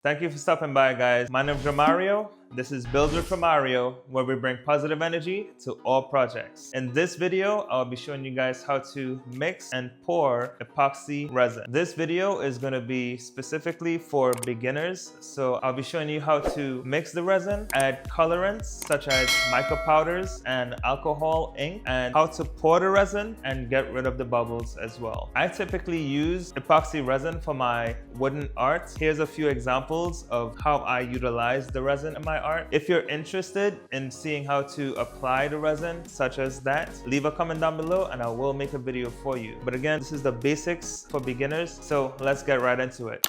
Thank you for stopping by, guys. My name is Mario. This is Builder for Mario, where we bring positive energy to all projects. In this video, I'll be showing you guys how to mix and pour epoxy resin. This video is going to be specifically for beginners. So I'll be showing you how to mix the resin, add colorants such as mica powders and alcohol ink, and how to pour the resin and get rid of the bubbles as well. I typically use epoxy resin for my wooden art. Here's a few examples of how I utilize the resin in my art. If you're interested in seeing how to apply the resin such as that, leave a comment down below and I will make a video for you. But again, this is the basics for beginners, so let's get right into it.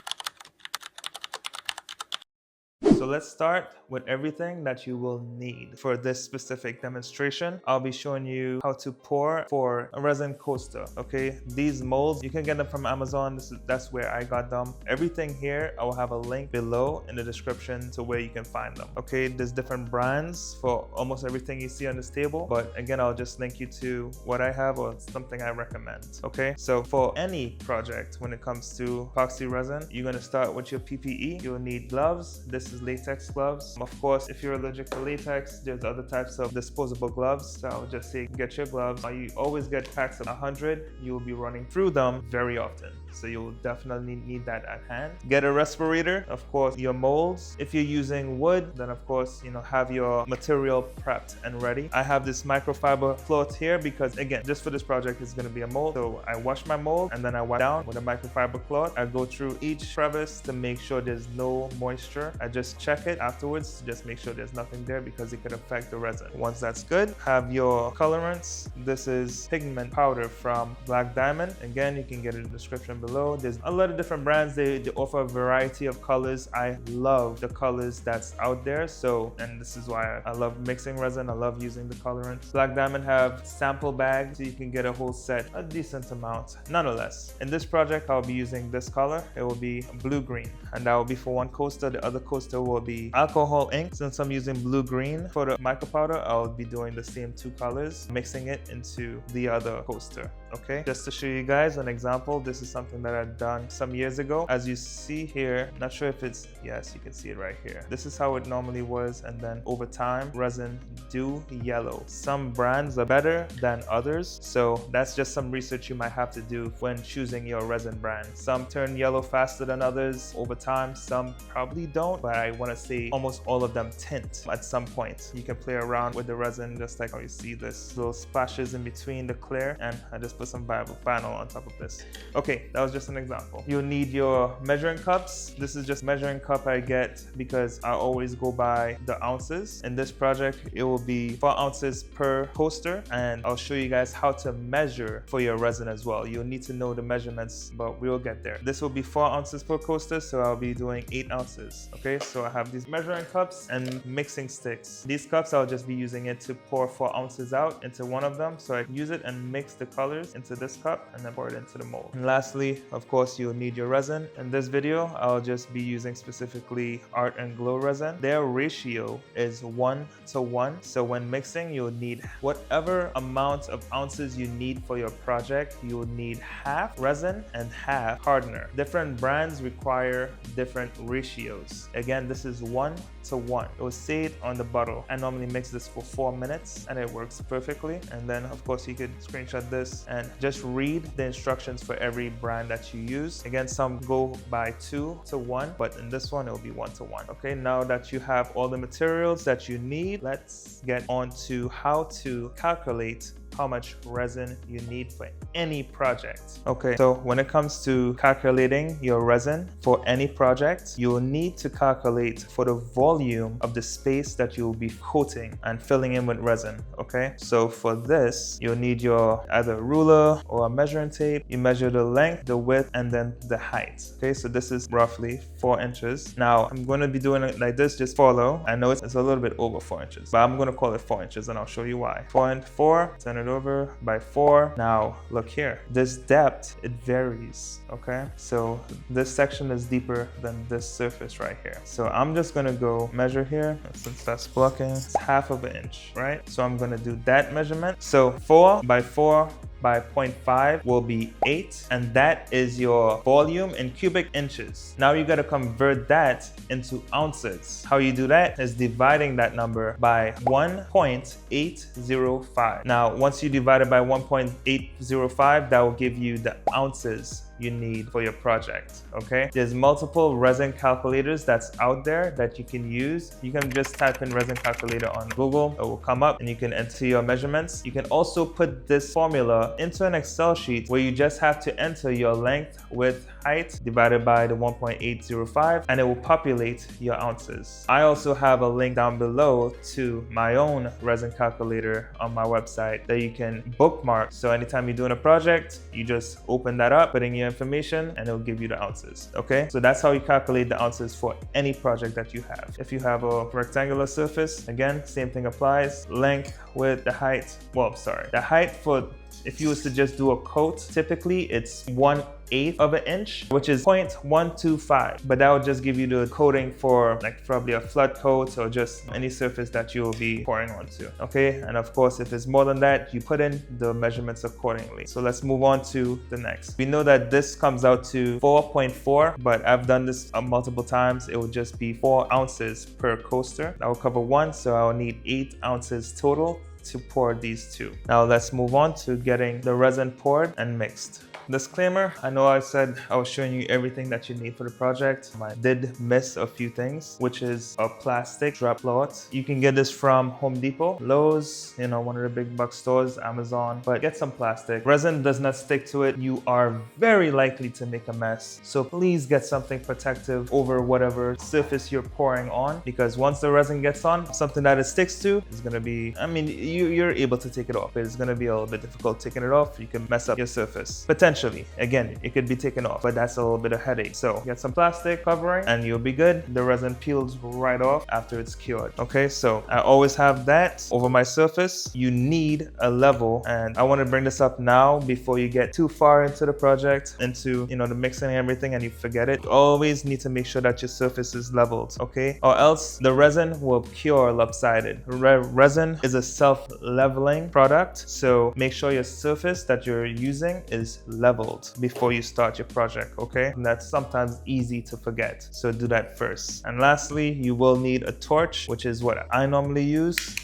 So let's start with everything that you will need for this specific demonstration. I'll be showing you how to pour for a resin coaster. Okay, these molds, you can get them from Amazon. That's where I got them. Everything here, I will have a link below in the description to where you can find them. Okay, there's different brands for almost everything you see on this table, but again, I'll just link you to what I have or something I recommend. Okay, so for any project, when it comes to epoxy resin, you're going to start with your PPE. You'll need gloves. This is latex gloves. Of course, if you're allergic to latex, there's other types of disposable gloves. So I'll just say get your gloves. You always get packs of 100. You will be running through them very often, so you'll definitely need that at hand. Get a respirator, of course, your molds. If you're using wood, then of course, have your material prepped and ready. I have this microfiber cloth here because again, just for this project, it's going to be a mold. So I wash my mold and then I wipe down with a microfiber cloth. I go through each crevice to make sure there's no moisture. I just check it afterwards to just make sure there's nothing there because it could affect the resin. Once that's good, have your colorants. This is pigment powder from Black Diamond. Again, you can get it in the description below. There's a lot of different brands. They offer a variety of colors. I love the colors that's out there. And this is why I love mixing resin. I love using the colorants. Black Diamond have sample bags, so you can get a whole set, a decent amount. Nonetheless, in this project, I'll be using this color. It will be blue-green, and that will be for one coaster. The other coaster will be alcohol ink. Since I'm using blue-green for the mica powder, I'll be doing the same two colors, mixing it into the other coaster. Okay, just to show you guys an example, this is something that I've done some years ago. As you see here, not sure if it's, yes, you can see it right here. This is how it normally was, and then over time, resin do yellow. Some brands are better than others, so that's just some research you might have to do when choosing your resin brand. Some turn yellow faster than others over time, some probably don't, but I want to say almost all of them tint at some point. You can play around with the resin, just like how you see this little splashes in between the clear, and I just put some vinyl on top of this. Okay, that was just an example. You'll need your measuring cups. This is just measuring cup I get because I always go by the ounces. In this project, it will be 4 ounces per coaster, and I'll show you guys how to measure for your resin as well. You'll need to know the measurements, but we'll get there. This will be 4 ounces per coaster, so I'll be doing 8 ounces. Okay, so I have these measuring cups and mixing sticks. These cups, I'll just be using it to pour 4 ounces out into one of them, so I can use it and mix the colors into this cup and then pour it into the mold. And lastly, of course, you'll need your resin. In this video, I'll just be using specifically Art and Glow resin. Their ratio is 1:1, so when mixing, you'll need whatever amount of ounces you need for your project. You'll need half resin and half hardener. Different brands require different ratios. Again, this is 1:1. It will say it on the bottle. I normally mix this for 4 minutes and it works perfectly. And then of course you could screenshot this and just read the instructions for every brand that you use. Again, some go by 2:1, but in this one it will be 1:1. Okay, now that you have all the materials that you need, let's get on to how to calculate how much resin you need for any project. Okay, so when it comes to calculating your resin for any project, you will need to calculate for the volume of the space that you'll be coating and filling in with resin. Okay, so for this, you'll need your either ruler or a measuring tape. You measure the length, the width, and then the height. Okay, so this is roughly 4 inches. Now I'm going to be doing it like this, just follow. I know it's a little bit over 4 inches, but I'm going to call it 4 inches and I'll show you why. 4 and 4, turn it over by 4. Now look here, this depth, it varies. Okay, so this section is deeper than this surface right here. So I'm just gonna go measure here. Since that's blocking, it's 1/2 inch, right? So I'm gonna do that measurement. So 4 by 4 by 0.5 will be 8, and that is your volume in cubic inches. Now you got to convert that into ounces. How you do that is dividing that number by 1.805. Now, once you divide it by 1.805, that will give you the ounces you need for your project. Okay, there's multiple resin calculators that's out there that you can use. You can just type in resin calculator on Google, it will come up and you can enter your measurements. You can also put this formula into an Excel sheet where you just have to enter your length, width, height divided by the 1.805, and it will populate your ounces. I also have a link down below to my own resin calculator on my website that you can bookmark. So anytime you're doing a project, you just open that up, put in your information, and it'll give you the ounces. Okay, so that's how you calculate the ounces for any project that you have. If you have a rectangular surface, again, same thing applies. Length, width, the height. Well, sorry, the height for, if you was to just do a coat, typically it's 1/8 of an inch, which is 0.125. But that would just give you the coating for like probably a flood coat or just any surface that you will be pouring onto. Okay, and of course, if it's more than that, you put in the measurements accordingly. So let's move on to the next. We know that this comes out to 4.4, but I've done this multiple times. It will just be 4 ounces per coaster. That will cover one, so I'll need 8 ounces total to pour these two. Now let's move on to getting the resin poured and mixed. Disclaimer, I know I said I was showing you everything that you need for the project. I did miss a few things, which is a plastic drop cloth. You can get this from Home Depot, Lowe's, you know, one of the big box stores, Amazon, but get some plastic. Resin does not stick to it. You are very likely to make a mess. So please get something protective over whatever surface you're pouring on, because once the resin gets on, something that it sticks to is gonna be, I mean, you're able to take it off, but it's gonna be a little bit difficult taking it off. You can mess up your surface. Potentially. Again, it could be taken off, but that's a little bit of headache. So get some plastic covering and you'll be good. The resin peels right off after it's cured. Okay, so I always have that over my surface. You need a level, and I want to bring this up now before you get too far into the project, into, you know, the mixing and everything, and you forget it. You always need to make sure that your surface is leveled, okay? Or else the resin will cure lopsided. Resin is a self-leveling product, so make sure your surface that you're using is leveled before you start your project, okay? And that's sometimes easy to forget, so do that first. And lastly, you will need a torch, which is what I normally use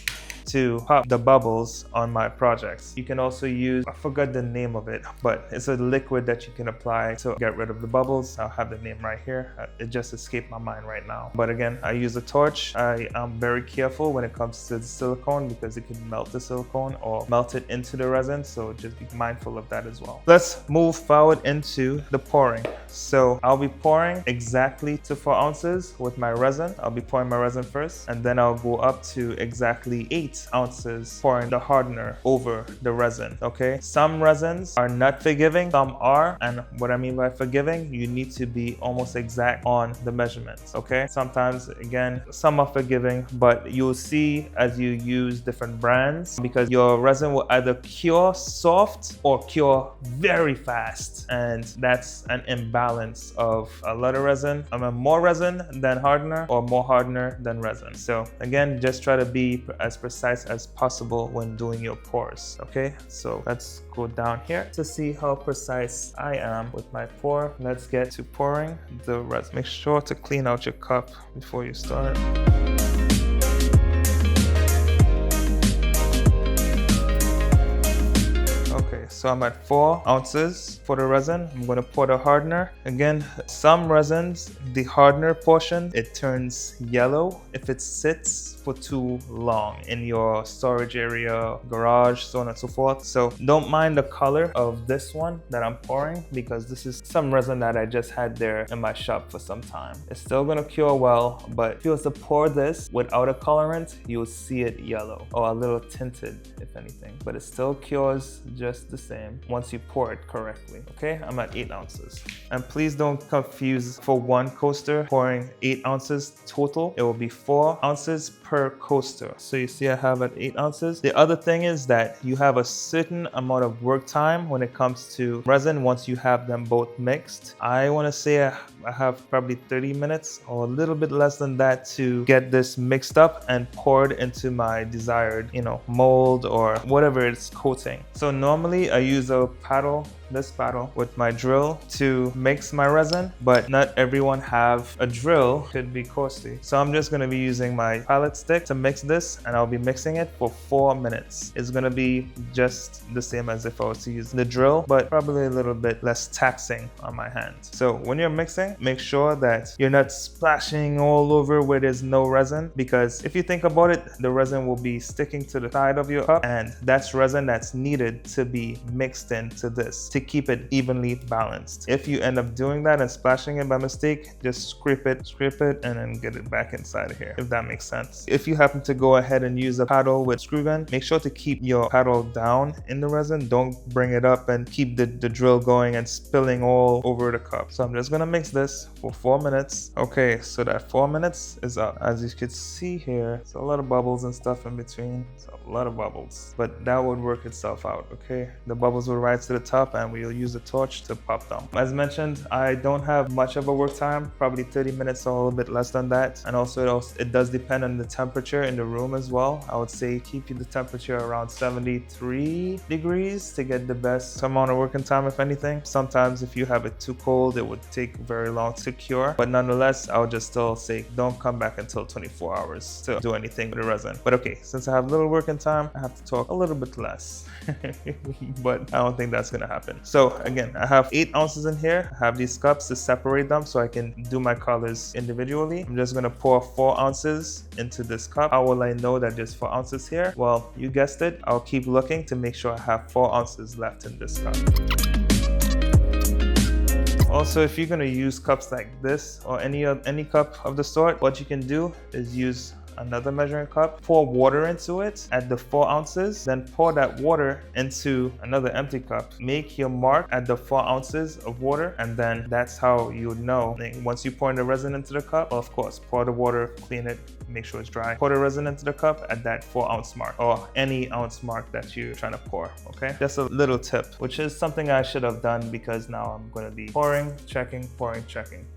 to pop the bubbles on my projects. You can also use, I forgot the name of it, but it's a liquid that you can apply to get rid of the bubbles. I'll have the name right here. It just escaped my mind right now. But again, I use a torch. I am very careful when it comes to the silicone because it can melt the silicone or melt it into the resin. So just be mindful of that as well. Let's move forward into the pouring. So I'll be pouring exactly to 4 ounces with my resin. I'll be pouring my resin first, and then I'll go up to exactly 8 ounces pouring the hardener over the resin. Okay, some resins are not forgiving, some are, and what I mean by forgiving, you need to be almost exact on the measurements. Okay, sometimes again, some are forgiving, but you'll see as you use different brands, because your resin will either cure soft or cure very fast, and that's an imbalance of a lot of resin. I mean, more resin than hardener or more hardener than resin. So again, just try to be as precise as possible when doing your pours. Okay, so let's go down here to see how precise I am with my pour. Let's get to pouring the resin. Make sure to clean out your cup before you start. Okay, so I'm at 4 ounces for the resin. I'm going to pour the hardener. Again, some resins, the hardener portion, it turns yellow if it sits for too long in your storage area, garage, so on and so forth. So don't mind the color of this one that I'm pouring, because this is some resin that I just had there in my shop for some time. It's still going to cure well, but if you was to pour this without a colorant, you'll see it yellow or a little tinted, if anything, but it still cures just the same once you pour it correctly. Okay, I'm at 8 ounces. And please don't confuse, for one coaster pouring 8 ounces total. It will be 4 ounces per coaster. So you see I have at 8 ounces. The other thing is that you have a certain amount of work time when it comes to resin once you have them both mixed. I want to say I have probably 30 minutes or a little bit less than that to get this mixed up and poured into my desired, you know, mold or whatever it's coating. So normally Usually I use a paddle, this paddle, with my drill to mix my resin, but not everyone have a drill, could be costly. So I'm just gonna be using my palette stick to mix this, and I'll be mixing it for 4 minutes. It's gonna be just the same as if I was to use the drill, but probably a little bit less taxing on my hands. So when you're mixing, make sure that you're not splashing all over where there's no resin, because if you think about it, the resin will be sticking to the side of your cup, and that's resin that's needed to be mixed into this to keep it evenly balanced. If you end up doing that and splashing it by mistake, just scrape it, and then get it back inside of here, if that makes sense. If you happen to go ahead and use a paddle with screw gun, make sure to keep your paddle down in the resin. Don't bring it up and keep the drill going and spilling all over the cup. So I'm just gonna mix this for 4 minutes. Okay, so that 4 minutes is up. As you can see here, it's a lot of bubbles and stuff in between. It's a lot of bubbles, but that would work itself out, okay? The bubbles will rise to the top, and we'll use a torch to pop them. As mentioned, I don't have much of a work time, probably 30 minutes or a little bit less than that. And also it does depend on the temperature in the room as well. I would say keep the temperature around 73 degrees to get the best amount of working time, if anything. Sometimes if you have it too cold, it would take very long to cure. But nonetheless, I would just still say don't come back until 24 hours to do anything with the resin. But okay, since I have little working time, I have to talk a little bit less. But I don't think that's gonna happen. So again, I have 8 ounces in here. I have these cups to separate them so I can do my colors individually. I'm just gonna pour 4 ounces into this cup. How will I know that there's 4 ounces here? Well, you guessed it. I'll keep looking to make sure I have 4 ounces left in this cup. Also, if you're gonna use cups like this or any cup of the sort, what you can do is use another measuring cup, pour water into it at the 4 ounces, then pour that water into another empty cup. Make your mark at the 4 ounces of water, and then that's how you would know. Once you pour in the resin into the cup, of course, pour the water, clean it, make sure it's dry. Pour the resin into the cup at that 4 ounce mark, or any ounce mark that you're trying to pour, okay? Just a little tip, which is something I should have done because now I'm gonna be pouring, checking,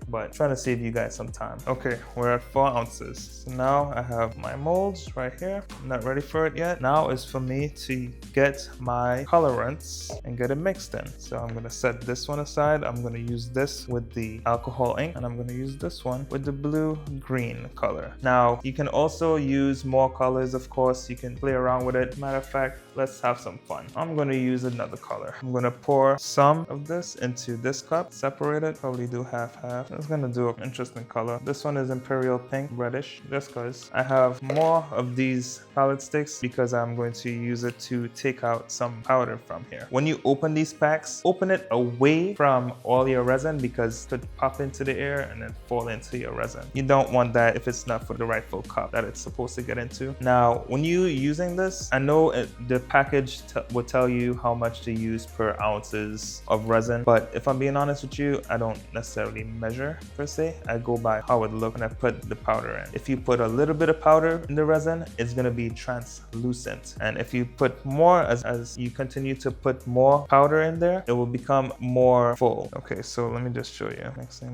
but trying to save you guys some time. Okay, we're at 4 ounces. So now I have my molds right here. I'm not ready for it yet. Now is for me to get my colorants and get it mixed in. So I'm gonna set this one aside. I'm gonna use this with the alcohol ink, and I'm gonna use this one with the blue-green color. Now, you can also use more colors, of course. You can play around with it. Matter of fact, let's have some fun. I'm gonna use another color. I'm gonna pour some of this into this cup, separate it, probably do half-half. I'm just gonna do an interesting color. This one is Imperial Pink, reddish, just because I have more of these palette sticks because I'm going to use it to take out some powder from here. When you open these packs, open it away from all your resin because it could pop into the air and then fall into your resin. You don't want that if it's not for the rightful cup that it's supposed to get into. Now, when you're using this, I know the package will tell you how much to use per ounces of resin, but if I'm being honest with you, I don't necessarily measure per se. I go by how it looks when I put the powder in. If you put a little bit of powder in the resin, it's going to be translucent, and if you put more, as you continue to put more powder in there, it will become more full. Okay, so let me just show you. Mixing.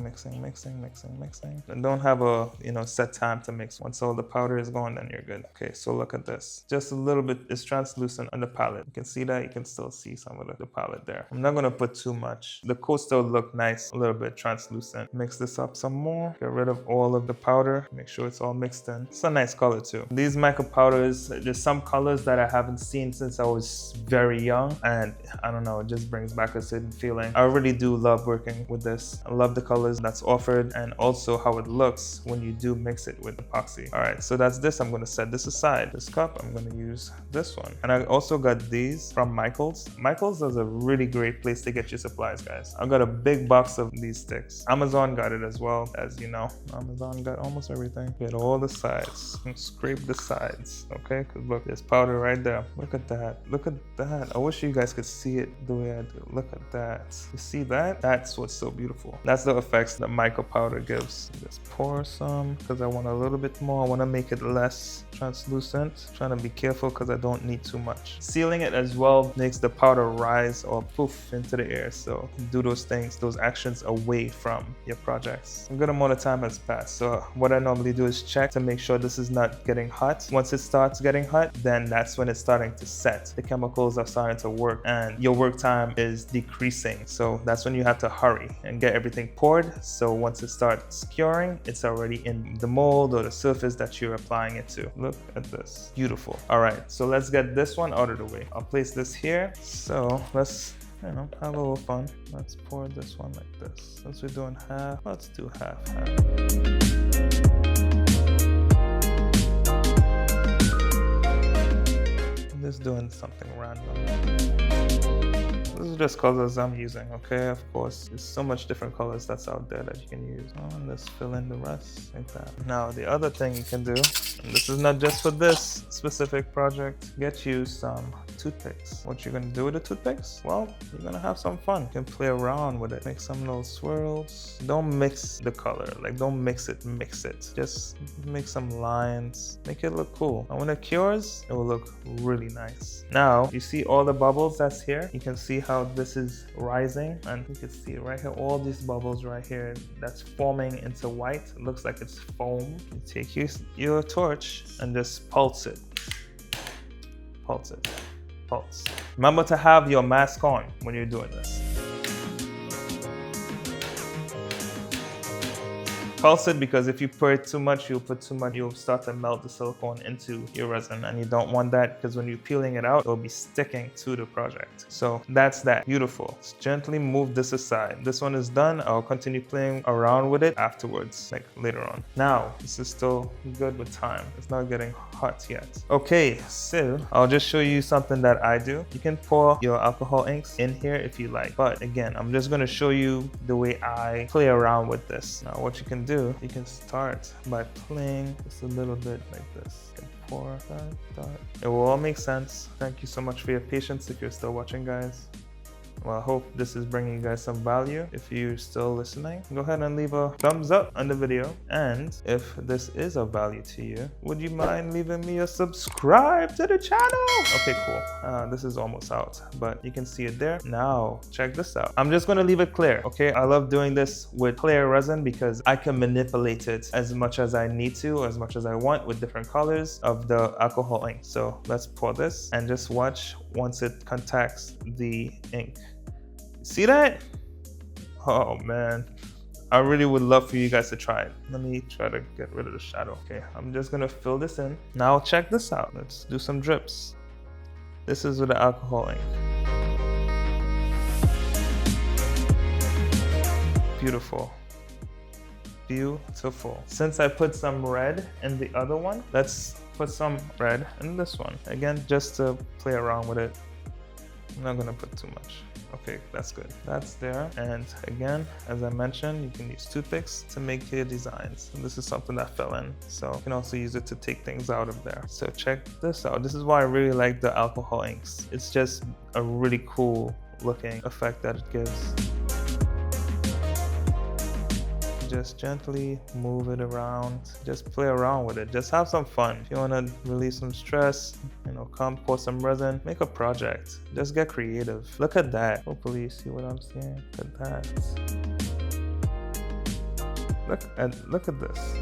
And don't have a set time to mix. Once all the powder is gone, then you're good. Okay, so look at this. Just a little bit is translucent on the palette. You can see that. You can still see some of the palette there. I'm not going to put too much. The coaster will look nice, a little bit translucent. Mix this up some more. Get rid of all of the powder. Make sure it's all mixed in. It's a nice color too. These mica powders, there's some colors that I haven't seen since I was very young, and I don't know, it just brings back a certain feeling. I really do love working with this. I love the colors that's offered, and also how it looks when you do mix it with epoxy. All right, so that's this. I'm going to set this aside. This cup, I'm going to use this one. And I also got these from Michaels. Michaels is a really great place to get your supplies, guys. I got a big box of these sticks. Amazon got it as well, as you know. Amazon got almost everything. Get all the sides and scrape the sides, okay? Because look, there's powder right there. Look at that. Look at that. I wish you guys could see it the way I do. Look at that. You see that? That's what's so beautiful. That's the effects that mica powder gives. Just pour some because I want a little bit more. I want to make it less translucent. Trying to be careful because I don't need too much. Sealing it as well makes the powder rise or poof into the air. So do those things, those actions away from your projects. A good amount of time has passed. So what I normally do is check to make sure this is not getting hot. Once it starts getting hot, then that's when it's starting to set. The chemicals are starting to work and your work time is decreasing. So that's when you have to hurry and get everything poured. So once it starts curing, it's already in the mold or the surface that you're applying it to. Look at this, beautiful. All right, so let's get this one out of the way. I'll place this here. So let's, you know, have a little fun. Let's pour this one like this. Since we're doing half, let's do half. I'm just doing something random. This is just colors I'm using, okay? Of course, there's so much different colors that's out there that you can use. And let's fill in the rest like that. Now, the other thing you can do, and this is not just for this specific project, get you some toothpicks. What you're gonna do with the toothpicks? Well, you're gonna have some fun. You can play around with it. Make some little swirls. Don't mix the color. Like, don't mix it. Just make some lines. Make it look cool. And when it cures, it will look really nice. Now, you see all the bubbles that's here? You can see how this is rising, and you can see right here, all these bubbles right here that's forming into white. It looks like it's foam. You take your torch and just pulse it. Pulse it. Pulse. Remember to have your mask on when you're doing this. Pulse it, because if you pour it too much, you'll start to melt the silicone into your resin, and you don't want that, because when you're peeling it out, it'll be sticking to the project. So that's that. Beautiful. Just gently move this aside. This one is done. I'll continue playing around with it afterwards, like later on. Now, this is still good with time. It's not getting hot yet. Okay, so I'll just show you something that I do. You can pour your alcohol inks in here if you like, but again, I'm just going to show you the way I play around with this. Now, what you can do, you can start by playing just a little bit like this. You can pour that. It will all make sense. Thank you so much for your patience if you're still watching, guys. Well, I hope this is bringing you guys some value. If you're still listening, go ahead and leave a thumbs up on the video. And if this is of value to you, would you mind leaving me a subscribe to the channel? Okay, cool. This is almost out, but you can see it there. Now, check this out. I'm just gonna leave it clear, okay? I love doing this with clear resin because I can manipulate it as much as I need to, as much as I want, with different colors of the alcohol ink. So let's pour this and just watch once it contacts the ink. See that? Oh man, I really would love for you guys to try it. Let me try to get rid of the shadow. Okay, I'm just gonna fill this in. Now check this out. Let's do some drips. This is with the alcohol ink. Beautiful. Beautiful. Since I put some red in the other one, let's put some red in this one. Again, just to play around with it. I'm not gonna put too much. Okay, that's good. That's there. And again, as I mentioned, you can use toothpicks to make your designs. And this is something that fell in. So you can also use it to take things out of there. So check this out. This is why I really like the alcohol inks. It's just a really cool looking effect that it gives. Just gently move it around. Just play around with it. Just have some fun. If you want to release some stress, you know, come pour some resin, make a project. Just get creative. Look at that. Hopefully you see what I'm saying. Look at that. Look at this.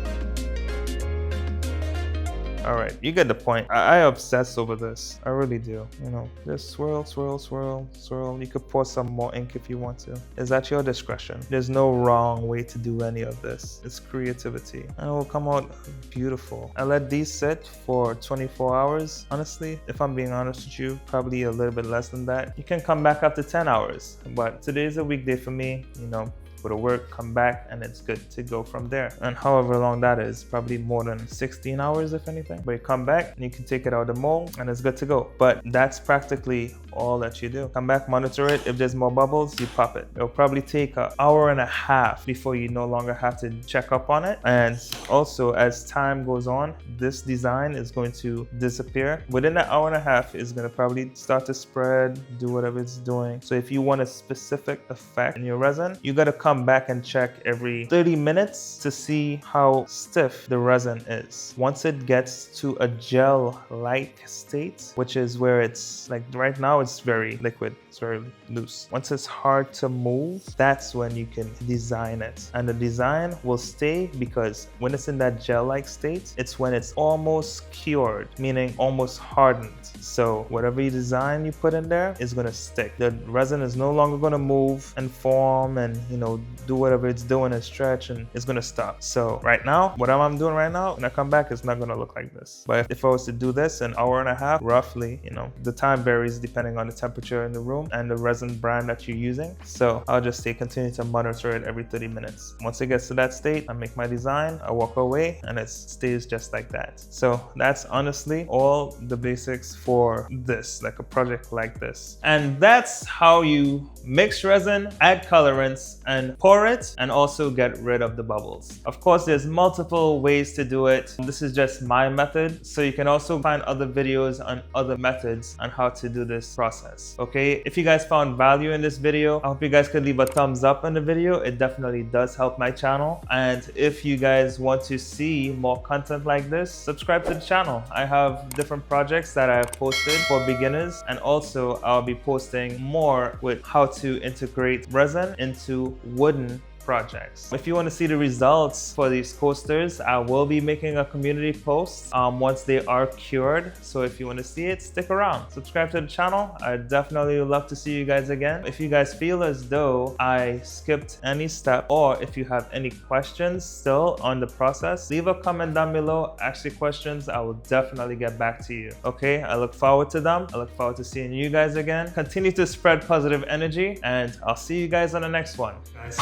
All right, you get the point. I obsess over this. I really do. You know, just swirl, swirl, swirl, swirl. You could pour some more ink if you want to. It's at your discretion. There's no wrong way to do any of this. It's creativity. And it will come out beautiful. I let these sit for 24 hours. Honestly, if I'm being honest with you, probably a little bit less than that. You can come back after 10 hours. But today's a weekday for me, you know. Go to work, come back, and it's good to go from there. And however long that is, probably more than 16 hours if anything. But you come back and you can take it out of the mold and it's good to go. But that's practically all that you do. Come back, monitor it. If there's more bubbles, you pop it. It'll probably take an hour and a half before you no longer have to check up on it. And also, as time goes on, this design is going to disappear. Within an hour and a half, it's going to probably start to spread, do whatever it's doing. So if you want a specific effect in your resin, you got to come come back and check every 30 minutes to see how stiff the resin is. Once it gets to a gel-like state, which is where it's like right now it's very liquid, it's very loose. Once it's hard to move, that's when you can design it. And the design will stay because when it's in that gel-like state, it's when it's almost cured, meaning almost hardened. So whatever you design you put in there is gonna stick. The resin is no longer gonna move and form and, you know, do whatever it's doing and stretch, and it's gonna stop. So right now, what I'm doing right now, when I come back, it's not gonna look like this. But if I was to do this an hour and a half, roughly, you know, the time varies depending on the temperature in the room and the resin brand that you're using. So I'll just continue to monitor it every 30 minutes. Once it gets to that state, I make my design, I walk away, and it stays just like that. So that's honestly all the basics for this, like a project like this. And that's how you mix resin, add colorants, and pour it, and also get rid of the bubbles. Of course, there's multiple ways to do it. This is just my method, so you can also find other videos on other methods on how to do this process. Okay, if you guys found value in this video, I hope you guys could leave a thumbs up on the video. It definitely does help my channel. And if you guys want to see more content like this, subscribe to the channel. I have different projects that I have posted for beginners, and also I'll be posting more with how to integrate resin into wooden projects. If you want to see the results for these coasters, I will be making a community post once they are cured. So if you want to see it, stick around. Subscribe to the channel. I definitely would love to see you guys again. If you guys feel as though I skipped any step, or if you have any questions still on the process, leave a comment down below, ask your questions. I will definitely get back to you. Okay, I look forward to them. I look forward to seeing you guys again. Continue to spread positive energy, and I'll see you guys on the next one, guys.